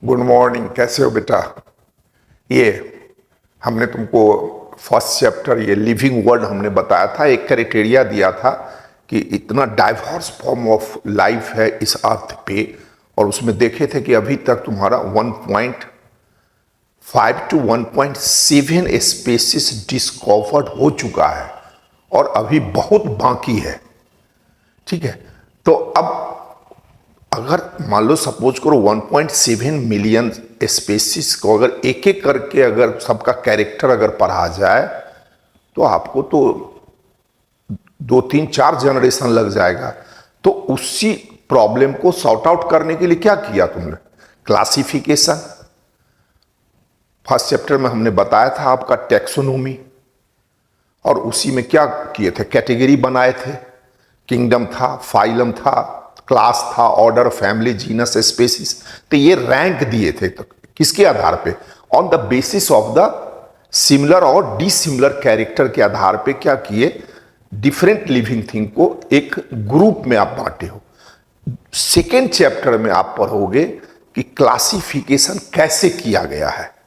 Good morning. कैसे हो बेटा? ये हमने तुमको फर्स्ट चैप्टर ये लिविंग वर्ल्ड हमने बताया था, एक क्राइटेरिया दिया था कि इतना डाइवर्स फॉर्म ऑफ लाइफ है इस अर्थ पे, और उसमें देखे थे कि अभी तक तुम्हारा 1.5 to 1.7 स्पेसिस डिस्कवर्ड हो चुका है और अभी बहुत बाकी है। ठीक है, तो अब अगर मान लो सपोज करो 1.7 मिलियन स्पेसिस को अगर एक एक करके अगर सबका कैरेक्टर अगर पढ़ा जाए तो आपको तो 2 3 4 जनरेशन लग जाएगा। तो उसी प्रॉब्लम को सॉर्ट आउट करने के लिए क्या किया तुमने? क्लासिफिकेशन। फर्स्ट चैप्टर में हमने बताया था आपका टैक्सोनॉमी, और उसी में क्या किए थे? कैटेगरी बनाए थे। किंगडम था, फाइलम था, क्लास था, ऑर्डर, फैमिली, जीनस, स्पेसिस। तो ये रैंक दिए थे। तो किसके आधार पे? On the basis of the similar और डिसिमिलर कैरेक्टर के आधार पे क्या किए? डिफरेंट लिविंग थिंग को एक ग्रुप में आप बांटे हो। सेकेंड चैप्टर में आप पढ़ोगे कि क्लासिफिकेशन कैसे किया गया है।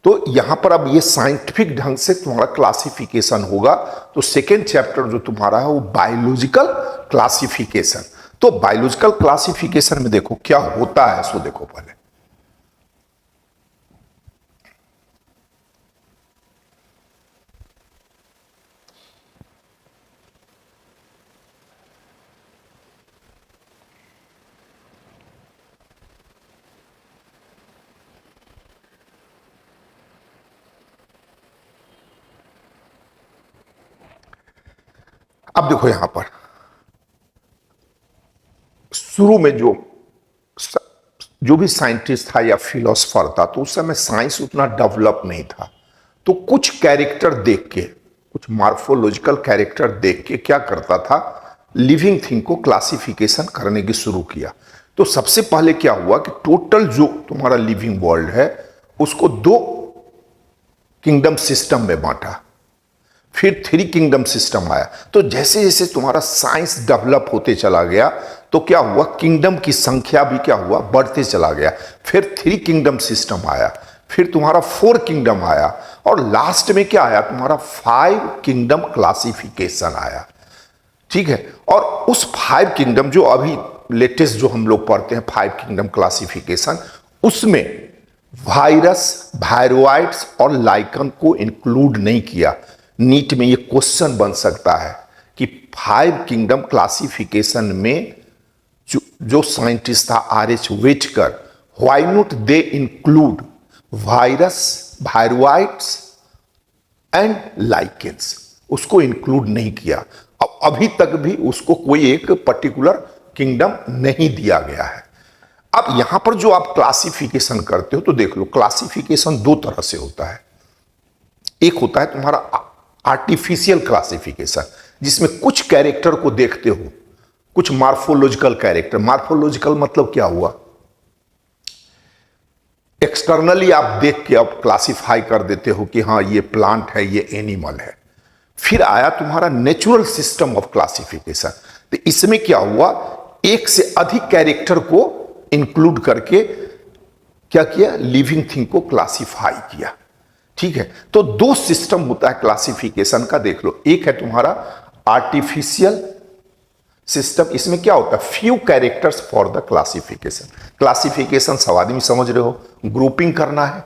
तो यहां पर अब ये साइंटिफिक ढंग से तुम्हारा क्लासिफिकेशन होगा। तो सेकेंड चैप्टर जो तुम्हारा है वो बायोलॉजिकल क्लासिफिकेशन। तो बायोलॉजिकल क्लासिफिकेशन में देखो क्या होता है, सो देखो पहले। अब देखो यहां पर शुरू में जो भी साइंटिस्ट था या फिलोसफर था, तो उस समय साइंस उतना डेवलप नहीं था। तो कुछ कैरेक्टर देख के, कुछ मार्फोलॉजिकल कैरेक्टर देख के क्या करता था? लिविंग थिंग को क्लासिफिकेशन करने की शुरू किया। तो सबसे पहले क्या हुआ कि टोटल जो तुम्हारा लिविंग वर्ल्ड है उसको 2 किंगडम सिस्टम में बांटा, फिर 3 किंगडम सिस्टम आया। तो जैसे जैसे तुम्हारा साइंस डेवलप होते चला गया तो क्या हुआ? किंगडम की संख्या भी क्या हुआ? बढ़ते चला गया। फिर 3 किंगडम सिस्टम आया, फिर तुम्हारा 4 किंगडम आया, और लास्ट में क्या आया? तुम्हारा 5 किंगडम क्लासिफिकेशन आया। ठीक है, और उस 5 किंगडम जो अभी लेटेस्ट जो हम लोग पढ़ते हैं 5 किंगडम क्लासिफिकेशन, उसमें वायरस, वायरोइड्स और लाइकन को इंक्लूड नहीं किया। नीट में ये क्वेश्चन बन सकता है कि 5 किंगडम क्लासिफिकेशन में जो साइंटिस्ट था R.H. Whittaker, why not they include virus, viroids and lichens? उसको इंक्लूड नहीं किया। अब अभी तक भी उसको कोई एक पर्टिकुलर किंगडम नहीं दिया गया है। अब यहां पर जो आप क्लासिफिकेशन करते हो तो देख लो, क्लासिफिकेशन 2 तरह से होता है। एक होता है तुम्हारा आर्टिफिशियल क्लासिफिकेशन, जिसमें कुछ कैरेक्टर को देखते हो, कुछ मार्फोलॉजिकल कैरेक्टर। मार्फोलॉजिकल मतलब क्या हुआ? एक्सटर्नली आप देख के आप क्लासिफाई कर देते हो कि हाँ ये प्लांट है, ये एनिमल है। फिर आया तुम्हारा नेचुरल सिस्टम ऑफ क्लासिफिकेशन। तो इसमें क्या हुआ? एक से अधिक कैरेक्टर को इंक्लूड करके क्या किया? लिविंग थिंग को क्लासिफाई किया। ठीक है, तो 2 सिस्टम होता है क्लासिफिकेशन का, देख लो। एक है तुम्हारा आर्टिफिशियल सिस्टम। इसमें क्या होता है? Few characters for the classification. Classification सब आदमी समझ रहे हो, ग्रुपिंग करना है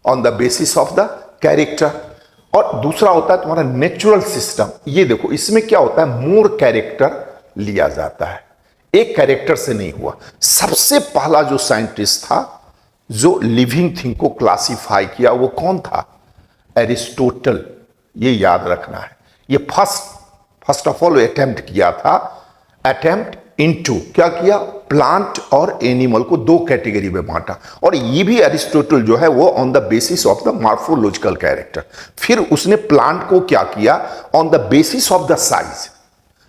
on the basis of the character. और दूसरा होता है तुम्हारा नेचुरल सिस्टम। ये देखो, इसमें क्या होता है? मोर कैरेक्टर लिया जाता है, एक कैरेक्टर से नहीं हुआ। सबसे पहला जो साइंटिस्ट था जो लिविंग थिंग को क्लासिफाई किया, वो कौन था? एरिस्टोटल। ये याद रखना है। ये फर्स्ट ऑफ ऑल अटेम्प्ट किया था। अटेम्प्ट इनटू क्या किया? प्लांट और एनिमल को 2 कैटेगरी में बांटा। और ये भी एरिस्टोटल जो है वो on the basis of the morphological character. फिर उसने प्लांट को क्या किया? On the basis of the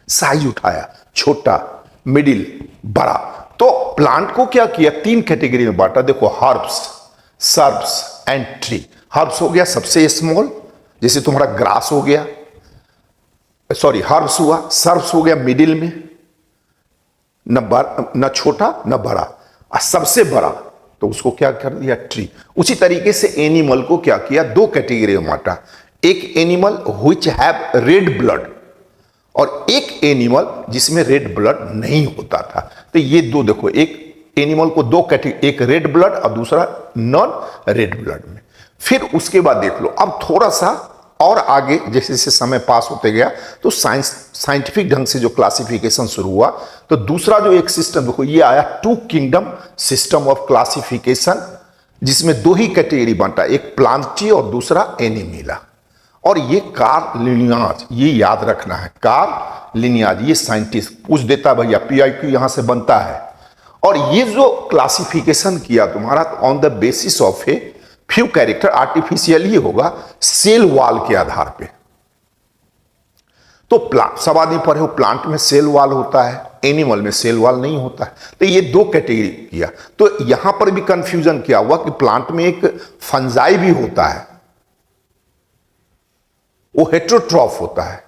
size उठाया, छोटा, मिडिल, बड़ा। तो प्लांट को क्या किया? 3 कैटेगरी में बांटा। देखो, herbs, shrubs and tree. Herbs हो गया सबसे स्मॉल, जैसे तुम्हारा ग्रास हो गया, सॉरी हर्ब्स हुआ। सर्ब्स हो गया मिडिल में, न छोटा न बड़ा। और सबसे बड़ा तो उसको क्या कर दिया, ट्री। उसी तरीके से एनिमल को क्या किया, दो कैटेगरी में बांटा, एक animal which have read blood और एक एनिमल जिसमें रेड ब्लड नहीं होता था। तो ये दो देखो, एक एनिमल को दो कैटेगरी, एक रेड ब्लड और दूसरा नॉन रेड ब्लड में। फिर उसके बाद देख लो, अब थोड़ा सा और आगे जैसे जैसे समय पास होते गया तो साइंटिफिक ढंग से जो क्लासिफिकेशन शुरू हुआ, तो दूसरा जो एक सिस्टम देखो ये आया, two kingdom system of classification, जिसमें दो ही कैटेगरी बांटा, एक प्लांटी और दूसरा एनिमिला। और ये कार्ल लिनियाज, ये याद रखना है, कार्ल लिनियाज, ये साइंटिस्ट पूछ देता भैया, पीआईक्यू यहां से बनता है। और ये जो क्लासिफिकेशन किया तुम्हारा on the basis of a few character, artificial ही होगा, सेल वॉल के आधार पे। तो प्लांट, सब आदमी पढ़े हो, प्लांट में सेल वॉल होता है, एनिमल में सेल वॉल नहीं होता है। तो ये दो कैटेगरी किया। तो यहां पर भी कंफ्यूजन क्या हुआ कि प्लांट में एक फंजाई भी होता है, वो हेट्रोट्रॉफ होता है,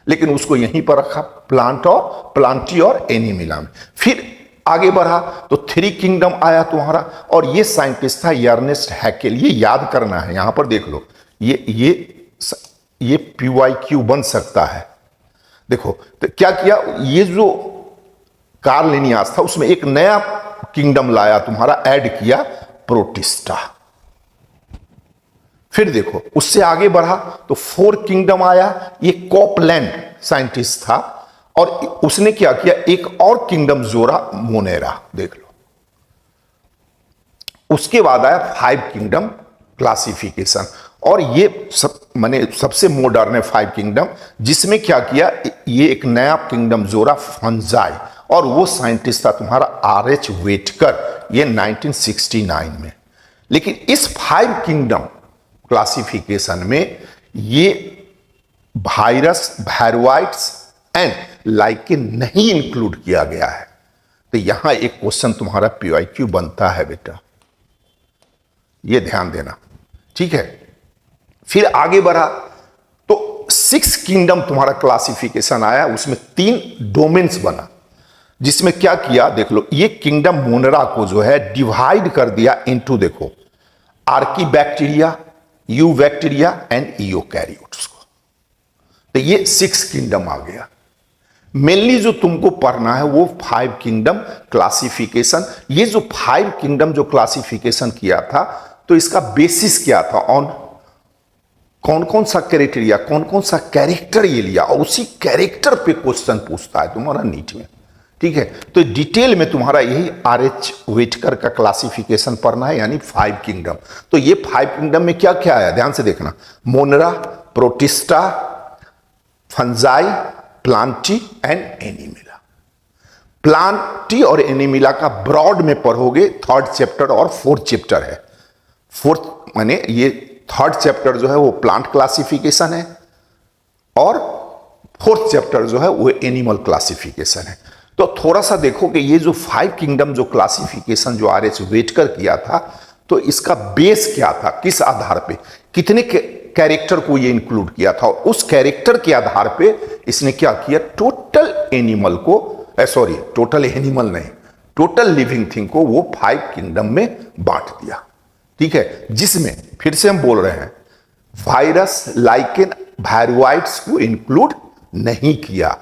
लेकिन उसको यहीं पर रखा, प्लांटी और एनिमिला में। फिर आगे बढ़ा तो थ्री किंगडम आया तुम्हारा, और ये साइंटिस्ट था अर्नेस्ट हैकेल। ये याद करना है, यहां पर देख लो, ये पीवाईक्यू बन सकता है। देखो तो क्या किया, ये जो कार्ल लिनियाज था उसमें एक नया किंगडम लाया तुम्हारा, ऐड किया, प्रोटिस्टा। फिर देखो उससे आगे बढ़ा तो फोर किंगडम आया, ये कॉपलैंड साइंटिस्ट था, और उसने क्या किया, एक और किंगडम जोड़ा, मोनेरा। देख लो, उसके बाद आया फाइव किंगडम क्लासिफिकेशन, और ये सब माने सबसे मॉडर्न है फाइव किंगडम, जिसमें क्या किया, ये एक नया किंगडम जोड़ा, फंजाई, और वो साइंटिस्ट था तुम्हारा आर.एच. वेटकर, ये 1969 में। लेकिन इस फाइव किंगडम क्लासिफिकेशन में ये वायरस, वायरोइड्स एंड लाइकेन नहीं इंक्लूड किया गया है। तो यहां एक क्वेश्चन तुम्हारा पीआईक्यू बनता है बेटा, ये ध्यान देना, ठीक है। फिर आगे बढ़ा तो सिक्स किंगडम तुम्हारा क्लासिफिकेशन आया, उसमें तीन डोमेन्स बना, जिसमें क्या किया, देख लो, ये किंगडम मोनेरा को जो है डिवाइड कर दिया इनटू, देखो, आर्कीबैक्टीरिया, यूबैक्टीरिया एंड यूकैरियोट्स को। तो ये सिक्स किंगडम आ गया। मेनली जो तुमको पढ़ना है वो फाइव किंगडम क्लासिफिकेशन। ये जो फाइव किंगडम जो क्लासिफिकेशन किया था, तो इसका बेसिस क्या था, ऑन कौन कौन सा क्राइटेरिया, कौन कौन सा कैरेक्टर ये लिया, और उसी कैरेक्टर पे क्वेश्चन पूछता है तुम्हारा नीट में, ठीक है। तो डिटेल में तुम्हारा यही आर.एच. वेटकर का क्लासिफिकेशन पढ़ना है, यानी फाइव किंगडम। तो ये फाइव किंगडम में क्या क्या आया, ध्यान से देखना, Monera, Protista, Fungi, Plantae and Animalia. Plantae और एनिमिला का ब्रॉड में पढ़ोगे, थर्ड चैप्टर और फोर्थ चैप्टर है। फोर्थ माने ये थर्ड चैप्टर जो है वो प्लांट क्लासिफिकेशन है, और फोर्थ चैप्टर जो है वो एनिमल क्लासिफिकेशन है। तो थोड़ा सा देखो कि ये जो फाइव किंगडम जो क्लासिफिकेशन जो आर.एच. वेटकर किया था, तो इसका बेस क्या था, किस आधार पे, कितने कैरेक्टर को ये इंक्लूड किया था, और उस कैरेक्टर के आधार पे इसने क्या किया, टोटल एनिमल को, सॉरी टोटल एनिमल नहीं, टोटल लिविंग थिंग को वो फाइव किंगडम में बांट दिया, ठीक है। जिसमें फिर से हम बोल रहे हैं, वायरस, लाइकेन, वायरोइड्स को इंक्लूड नहीं किया।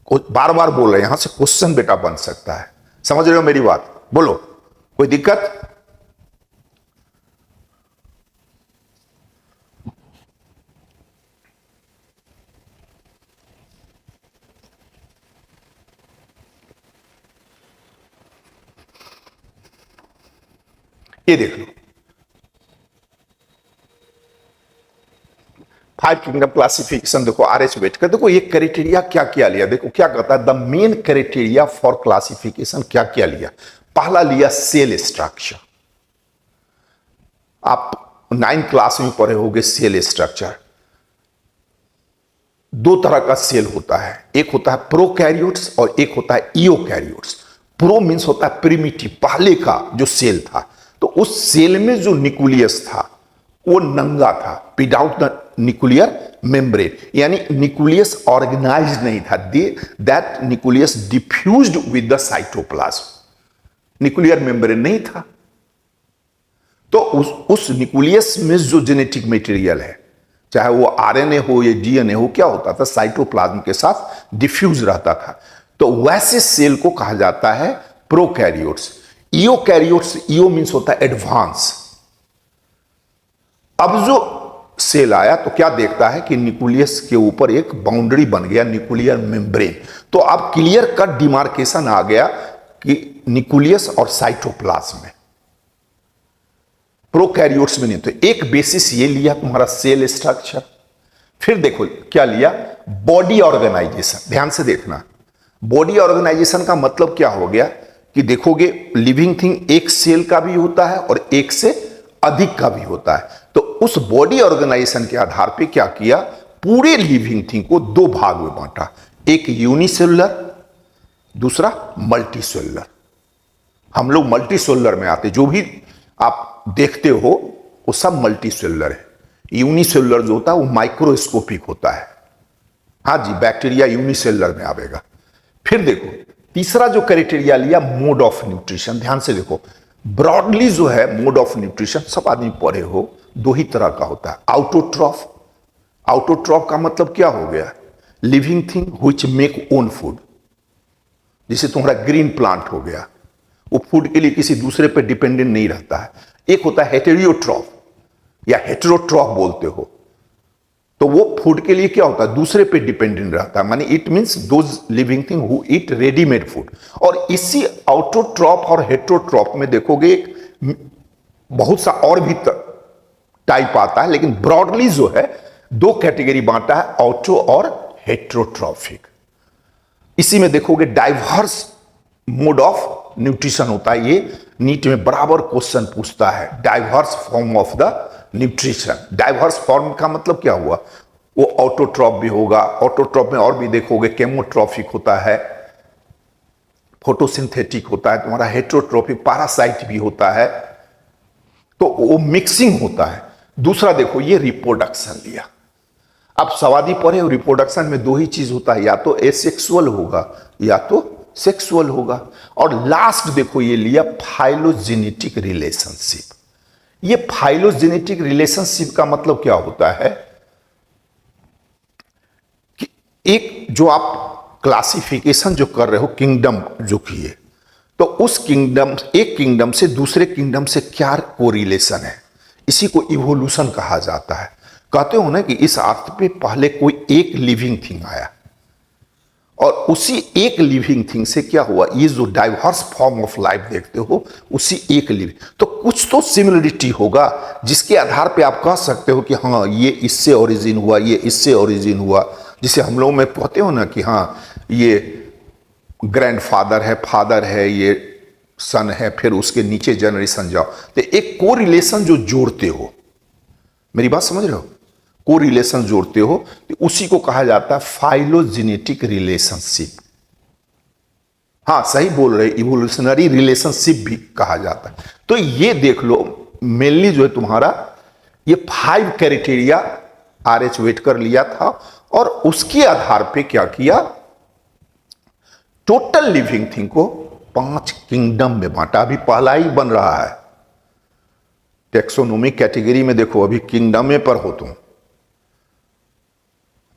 बार बार बोल रहे हैं, यहां से क्वेश्चन बेटा बन सकता है, समझ रहे हो मेरी बात, बोलो कोई दिक्कत। ये देख लो, फाइव किंगडम क्लासिफिकेशन देखो, आर.एच. वेटकर, देखो ये क्राइटेरिया क्या क्या लिया, देखो क्या कहता है, the main criteria for classification क्या क्या लिया। पहला लिया सेल स्ट्रक्चर, आप 9th क्लास में पढ़े होंगे सेल स्ट्रक्चर। दो तरह का सेल होता है, एक होता है प्रोकैरियोट्स और एक होता है ईओकैरियोट्स। प्रो मीन्स होता है प्रिमिटिव, पहले का जो सेल था, तो उस सेल में जो न्यूक्लियस था वो नंगा था, विदाउट द न्यूक्लियर मेम्ब्रेन, यानी न्यूक्लियस ऑर्गेनाइज्ड नहीं था, that nucleus diffused with the cytoplasm. Nuclear membrane नहीं था। तो उस न्यूक्लियस में जो जेनेटिक मटेरियल है, चाहे वो आरएनए हो या डीएनए हो, क्या होता था, साइटोप्लाज्म के साथ डिफ्यूज रहता था। तो वैसे सेल को कहा जाता है प्रोकैरियोट्स। ईओकैरियोट्स, ईओ मीन्स होता है एडवांस। अब जो सेल आया तो क्या देखता है कि न्यूक्लियस के ऊपर एक बाउंड्री बन गया, न्यूक्लियर मेम्ब्रेन। तो अब क्लियर कट डिमार्केशन आ गया कि न्यूक्लियस और साइटोप्लाज्म में। प्रोकैरियोट्स में नहीं। तो एक बेसिस ये लिया तुम्हारा सेल स्ट्रक्चर। फिर देखो क्या लिया, बॉडी ऑर्गेनाइजेशन। ध्यान से देखना, बॉडी ऑर्गेनाइजेशन का मतलब क्या हो गया कि देखोगे लिविंग थिंग एक सेल का भी होता है और एक से अधिक का भी होता है। तो उस बॉडी ऑर्गेनाइजेशन के आधार पे क्या किया, पूरे लिविंग थिंग को दो भाग में बांटा, एक यूनिसेलुलर, दूसरा मल्टीसेलुलर। हम लोग मल्टीसेलुलर में आते, जो भी आप देखते हो वो सब मल्टीसेलुलर है। यूनिसेलुलर जो होता है वो माइक्रोस्कोपिक होता है। हाँ जी, बैक्टीरिया यूनिसेलुलर में आवेगा। फिर देखो तीसरा जो क्राइटेरिया लिया, मोड ऑफ न्यूट्रिशन। ध्यान से देखो, ब्रॉडली जो है मोड ऑफ न्यूट्रिशन, सब आदमी पढ़े हो, दो ही तरह का होता है। आउटोट्रॉफ, आउटोट्रॉफ का मतलब क्या हो गया, living thing which make own food. जैसे तुम्हारा ग्रीन प्लांट हो गया, वो फूड के लिए किसी दूसरे पे डिपेंडेंट नहीं रहता है। एक होता है हेटेरियोट्रॉफ या हेटेरोट्रॉफ बोलते हो, तो वो फूड के लिए क्या होता है, दूसरे पे डिपेंडेंट रहता है। माने it means those living thing who eat readymade food. और इसी आउटोट्रॉफ और हेटेरोट्रॉफ में देखोगे बहुत सा और भी टाइप आता है, लेकिन ब्रॉडली जो है दो कैटेगरी बांटा है, ऑटो और हेटेरोट्रॉफिक। इसी में देखोगे डाइवर्स मोड ऑफ न्यूट्रिशन होता है। ये नीट में बराबर क्वेश्चन पूछता है, diverse form of the nutrition. Diverse form का मतलब क्या हुआ, वो ऑटोट्रॉफ भी होगा, ऑटोट्रॉफ में और भी देखोगे केमोट्रॉफिक होता है, फोटोसिंथेटिक होता है, तुम्हारा हेटेरोट्रॉफिक पैरासाइट भी होता है। तो वो मिक्सिंग होता है। दूसरा देखो ये रिप्रोडक्शन लिया। अब सवादी पढ़े हो, रिप्रोडक्शन में दो ही चीज होता है, या तो एसेक्सुअल होगा या तो सेक्सुअल होगा। और लास्ट देखो ये लिया फाइलोजेनेटिक रिलेशनशिप। ये फाइलोजेनेटिक रिलेशनशिप का मतलब क्या होता है कि एक जो आप क्लासिफिकेशन जो कर रहे हो, किंगडम जो किए, तो उस किंगडम, एक किंगडम से दूसरे किंगडम से क्या कोरिलेशन है, इसी को इवोल्यूशन कहा जाता है। कहते हो ना कि इस अर्थ पे पहले कोई एक लिविंग थिंग आया और उसी एक लिविंग थिंग से क्या हुआ, ये जो डाइवर्स फॉर्म ऑफ लाइफ देखते हो, उसी एक लिविंग, तो कुछ तो सिमिलरिटी होगा जिसके आधार पे आप कह सकते हो कि हाँ ये इससे ओरिजिन हुआ, ये इससे ओरिजिन हुआ। जिसे हम लोग में कहते हो ना कि हाँ ये ग्रैंडफादर है, फादर है, ये सन है, फिर उसके नीचे जनरेशन जाओ, तो एक को रिलेशन जो जोड़ते हो, मेरी बात समझ रहे हो, को रिलेशन जोड़ते हो, तो उसी को कहा जाता है फाइलोजेनेटिक रिलेशनशिप। हाँ सही बोल रहे, इवोल्यूशनरी रिलेशनशिप भी कहा जाता है। तो ये देख लो मेनली जो है तुम्हारा ये 5 क्राइटेरिया RH वेटकर लिया था और उसके आधार पे क्या किया, टोटल लिविंग थिंग को 5 किंगडम में बांटा। अभी पहला ही बन रहा है टेक्सोनोमिक कैटेगरी में, देखो अभी किंगडम में पर हो तुम,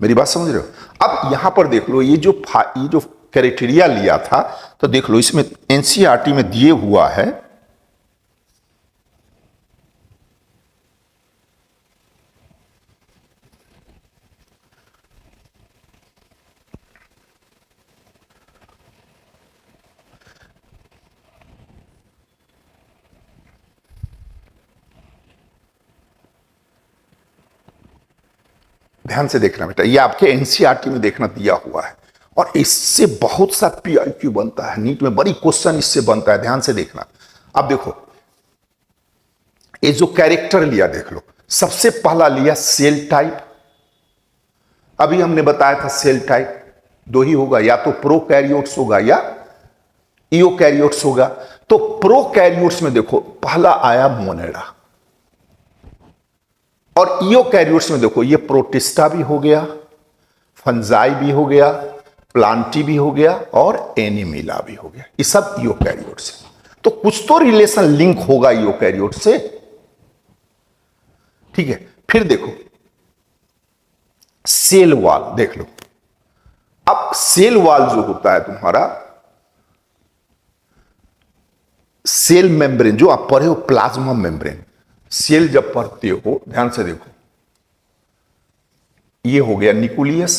मेरी बात समझ रहे हो। अब यहां पर देख लो ये जो क्राइटेरिया लिया था, तो देख लो इसमें एनसीईआरटी में दिए हुआ है, ध्यान से देखना बेटा, ये आपके एनसीईआरटी में देखना दिया हुआ है और इससे बहुत सा पीआईक्यू बनता है, नीट में बड़ी क्वेश्चन इससे बनता है, ध्यान से देखना। अब देखो ये जो कैरेक्टर लिया देख लो, सबसे पहला लिया सेल टाइप। अभी हमने बताया था सेल टाइप दो ही होगा, या तो प्रोकैरियोट्स होगा या ईओकैरियोट्स होगा। तो प्रोकैरियोट्स में देखो पहला आया मोनेरा, और ईओकैरियोट्स में देखो ये प्रोटिस्टा भी हो गया, फंजाई भी हो गया, प्लांटी भी हो गया और एनिमिला भी हो गया। ये सब ईओकैरियोट्स है। तो कुछ तो रिलेशन लिंक होगा यूकैरियोट से। ठीक है, फिर देखो सेल वॉल देख लो। अब सेल वॉल जो होता है तुम्हारा, सेल मेम्ब्रेन जो आप पढ़े हो, प्लाज्मा मेम्ब्रेन, सेल जब पढ़ते हो ध्यान से देखो, ये हो गया न्यूक्लियस,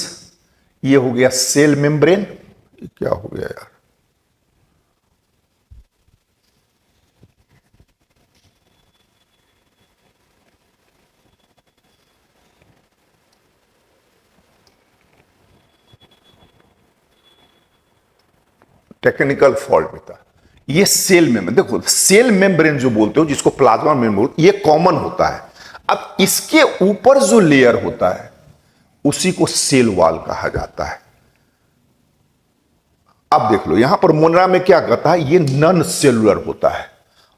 ये हो गया सेल मेम्ब्रेन, क्या हो गया यार, टेक्निकल फॉल्ट में था। ये सेल मेम्ब्रेन, देखो सेल मेम्ब्रेन जो बोलते हो, जिसको प्लाज्मा मेम्ब्रेन, ये कॉमन होता है। अब इसके ऊपर जो लेयर होता है उसी को सेल वॉल कहा जाता है। अब देख लो यहां पर मोनरा में क्या कहता है, ये नॉन सेलुलर होता है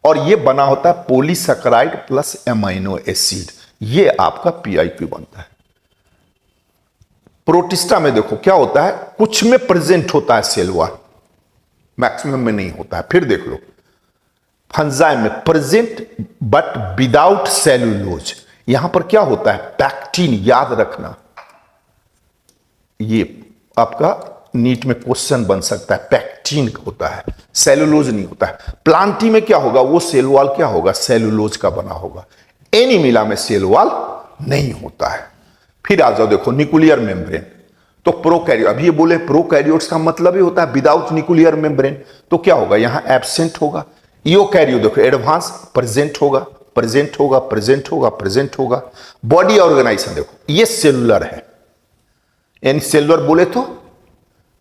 और ये बना होता है पॉलीसैकेराइड प्लस एमाइनो एसिड, ये आपका पीआईपी बनता है। प्रोटिस्टा में देखो क्या होता है, कुछ में प्रेजेंट होता है सेल वॉल, मैक्सिमम में नहीं होता है। फिर देख लो फंजाई में प्रेजेंट बट विदाउट सेलुलोज, यहां पर क्या होता है पैक्टिन, याद रखना, ये आपका नीट में क्वेश्चन बन सकता है, पैक्टिन होता है, सेलुलोज नहीं होता है। प्लांटी में क्या होगा, वो सेल वॉल क्या होगा, सेलुलोज का बना होगा। एनिमिला में सेल वॉल नहीं होता है। फिर आ जाओ देखो न्यूक्लियर मेम्ब्रेन, तो प्रोकैरियोट, अब ये बोले प्रोकैरियोट्स का मतलब ही होता है विदाउट न्यूक्लियर मेम्ब्रेन, तो क्या होगा यहां एब्सेंट होगा। यूकैरियोट देखो एडवांस, प्रेजेंट होगा, प्रेजेंट होगा, प्रेजेंट होगा, प्रेजेंट होगा। बॉडी ऑर्गेनाइजेशन देखो, ये सेलुलर है, यानी सेलुलर बोले तो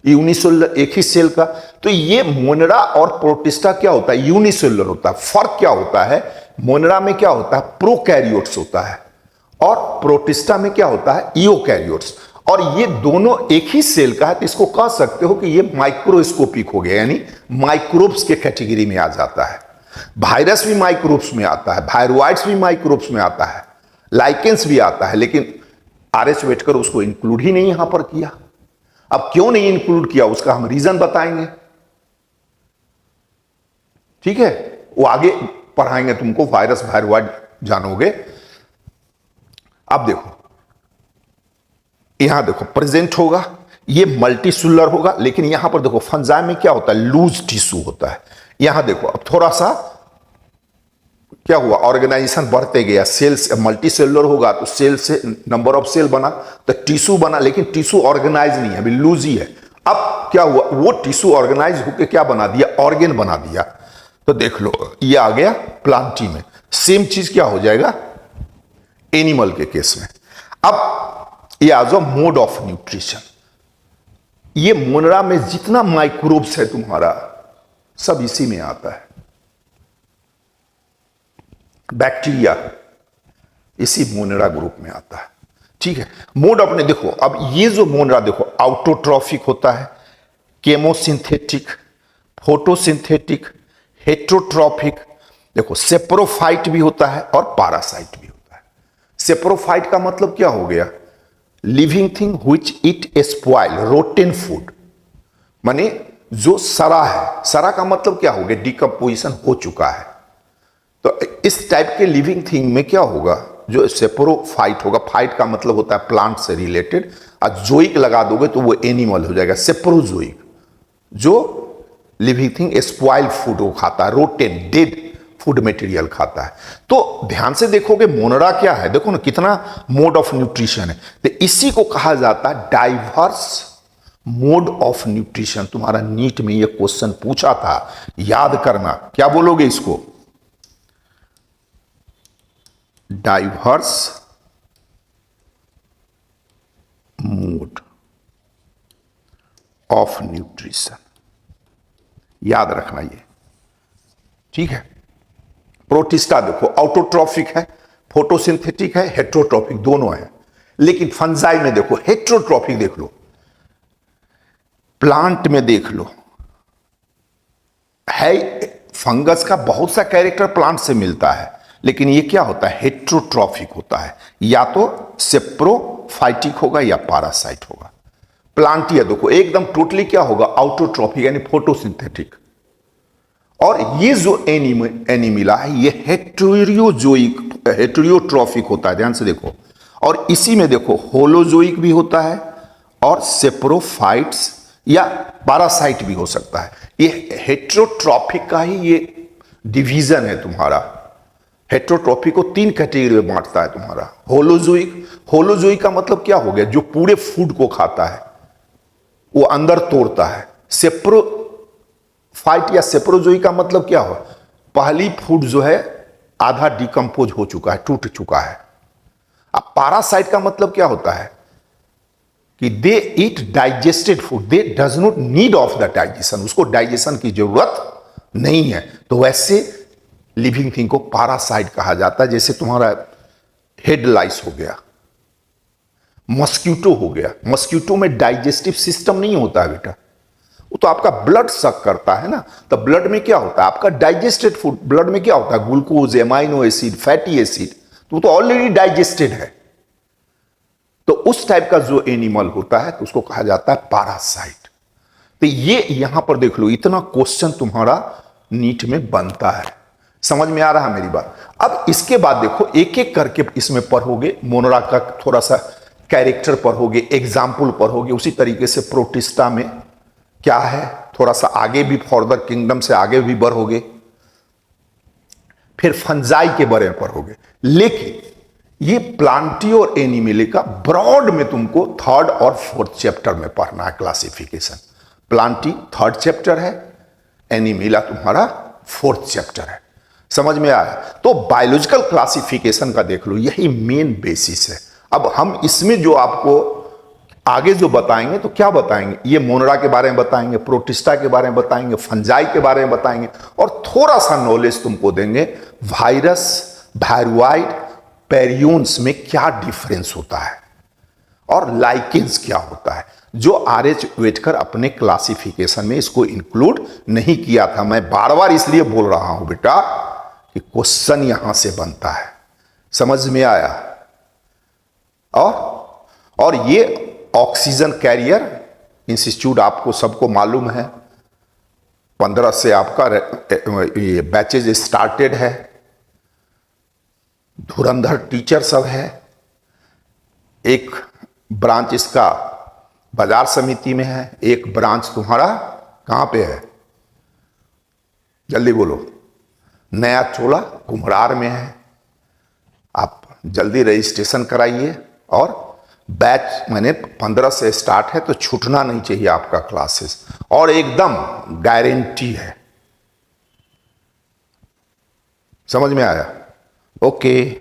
यूनिसेलुलर, एक ही सेल का। तो ये मोनरा और प्रोटिस्टा क्या होता है, यूनिसेलुलर होता है। फर्क क्या होता है, मोनरा में क्या होता है प्रोकैरियोट्स होता है और प्रोटिस्टा में क्या होता है यूकैरियोट्स, और ये दोनों एक ही सेल का है। तो इसको कह सकते हो कि ये माइक्रोस्कोपिक हो गया, यानी माइक्रोब्स के कैटेगरी में आ जाता है। वायरस भी माइक्रोब्स में आता है, वायरोइड्स भी माइक्रोब्स में आता है, लाइकेंस भी आता है, लेकिन आर.एच. वेटकर उसको इंक्लूड ही नहीं यहां पर किया। अब क्यों नहीं इंक्लूड किया उसका हम रीजन बताएंगे, ठीक है, वो आगे पढ़ाएंगे तुमको, वायरस वायरोइड जानोगे। अब देखो यहां देखो प्रेजेंट होगा, ये मल्टीसेलुलर होगा, लेकिन यहां पर देखो फंजाई में क्या होता है लूज टिश्यू होता है। यहां देखो अब थोड़ा सा क्या हुआ, ऑर्गेनाइजेशन बढ़ते गया, सेल्स मल्टी सेलुलर होगा तो सेल से नंबर ऑफ सेल बना तो टिश्यू बना, लेकिन टिश्यू ऑर्गेनाइज नहीं है, अभी लूज ही है। अब क्या हुआ, वो टिश्यू ऑर्गेनाइज होकर क्या बना दिया, ऑर्गेन बना दिया। तो देख लो ये आ गया प्लांटी में, सेम चीज क्या हो जाएगा एनिमल के केस में। अब ये आ जाओ मोड ऑफ न्यूट्रिशन, ये मोनरा में जितना माइक्रोब्स है तुम्हारा सब इसी में आता है। बैक्टीरिया इसी मोनरा ग्रुप में आता है, ठीक है। मोड अपने देखो, अब ये जो मोनरा देखो ऑटोट्रॉफिक होता है, केमोसिंथेटिक, फोटोसिंथेटिक, हेट्रोट्रॉफिक, देखो सेप्रोफाइट भी होता है और पैरासाइट भी होता है। सेप्रोफाइट का मतलब क्या हो गया, living thing which it spoil rotten food, माने जो सड़ा है, सड़ा का मतलब क्या हो गया डिकम्पोजिशन हो चुका है। तो इस टाइप के लिविंग थिंग में क्या होगा, जो सेप्रोफाइट होगा, फाइट का मतलब होता है प्लांट से रिलेटेड, और जोइक लगा दोगे तो वो एनिमल हो जाएगा सेप्रोजोइक, जो लिविंग थिंग स्पॉइल फूड को खाता है, रोटेन डेड फूड मटेरियल खाता है। तो ध्यान से देखोगे मोनरा क्या है, देखो ना कितना मोड ऑफ न्यूट्रिशन है। तो इसी को कहा जाता है डाइवर्स मोड ऑफ न्यूट्रिशन। तुम्हारा नीट में ये क्वेश्चन पूछा था, याद करना, क्या बोलोगे इसको, डाइवर्स मोड ऑफ न्यूट्रिशन, याद रखना ये, ठीक है। प्रोटिस्टा देखो ऑटोट्रॉफिक है, फोटोसिंथेटिक है, हेट्रोट्रॉफिक दोनों है, लेकिन फंजाई में देखो हेट्रोट्रॉफिक देख लो, प्लांट में देख लो है, फंगस का बहुत सा कैरेक्टर प्लांट से मिलता है, लेकिन ये क्या होता है हेट्रोट्रॉफिक होता है, या तो सेप्रोफाइटिक होगा या पैरासाइट होगा। प्लांटिया देखो एकदम टोटली क्या होगा ऑटोट्रॉफिक यानी फोटोसिंथेटिक, और ये जो एनिमिला है ये हेटेरोट्रॉफिक होता है, ध्यान से देखो। और इसी में देखो होलोजोइक भी होता है और सेप्रोफाइट्स या पैरासाइट भी हो सकता है। ये हेटेरोट्रॉफिक का ही ये डिवीजन है तुम्हारा। हेटेरोट्रॉफिक को 3 कैटेगरी में बांटता है तुम्हारा। होलोजोइक का मतलब क्या हो गया, जो पूरे फूड को खाता है, वो अंदर तोड़ता है। सेप्रोफाइट या सेप्रोजोइक का मतलब क्या हो, पहली फूड जो है आधा डिकम्पोज हो चुका है, टूट चुका है। अब पैरासाइट का मतलब क्या होता है कि they eat digested food, they does not need of the digestion, उसको डाइजेशन की जरूरत नहीं है। तो वैसे लिविंग थिंग को पैरासाइट कहा जाता है। जैसे तुम्हारा हेड लाइस हो गया, मस्क्यूटो हो गया। मस्क्यूटो में डाइजेस्टिव सिस्टम नहीं होता है बेटा, वो तो आपका ब्लड सक करता है ना। तो ब्लड में क्या होता है, आपका डाइजेस्टेड फूड, ब्लड में क्या होता है, glucose, amino acid, fatty acid, तो वो तो ऑलरेडी डाइजेस्टेड है। तो उस टाइप का जो एनिमल होता है तो उसको कहा जाता है पैरासाइट। तो ये यहां पर देख लो, इतना क्वेश्चन तुम्हारा नीट में बनता है। समझ में आ रहा है मेरी बात। अब इसके बाद देखो एक एक करके इसमें पढ़ोगे, मोनरा का थोड़ा सा कैरेक्टर पढ़ोगे, एग्जाम्पल पढ़ोगे। उसी तरीके से प्रोटिस्टा में क्या है, थोड़ा सा आगे भी फॉर्दर किंगडम से आगे भी बढ़ोगे, फिर फंजाई के बारे में पढ़ोगे। लेकिन ये प्लांटी और एनिमिले का ब्रॉड में तुमको 3rd और 4th चैप्टर में पढ़ना है क्लासिफिकेशन। प्लांटी 3rd चैप्टर है, एनिमिला तुम्हारा 4th चैप्टर है। समझ में आया। तो बायोलॉजिकल क्लासिफिकेशन का देख लो, यही मेन बेसिस है। अब हम इसमें जो आपको आगे जो बताएंगे तो क्या बताएंगे, ये मोनरा के बारे में बताएंगे, प्रोटिस्टा के बारे में बताएंगे, फंजाई के बारे में बताएंगे, और थोड़ा सा नॉलेज तुमको देंगे वायरस, वायरोइड, पेरियोन्स में क्या डिफरेंस होता है और लाइकेंस क्या होता है, जो आर.एच. वेटकर अपने क्लासिफिकेशन में इसको इंक्लूड नहीं किया था। मैं बार बार इसलिए बोल रहा हूं बेटा कि क्वेश्चन यहां से बनता है। समझ में आया। और ये ऑक्सीजन कैरियर इंस्टीट्यूट आपको सबको मालूम है, 15 से आपका ये बैचेज स्टार्टेड है। धुरंधर टीचर सब है। एक ब्रांच इसका बाजार समिति में है, एक ब्रांच तुम्हारा कहां पे है, जल्दी बोलो, नया चोला कुम्हरार में है। आप जल्दी रजिस्ट्रेशन कराइए। और बैच मैंने 15 से स्टार्ट है, तो छूटना नहीं चाहिए आपका क्लासेस, और एकदम गारंटी है। समझ में आया। ओके।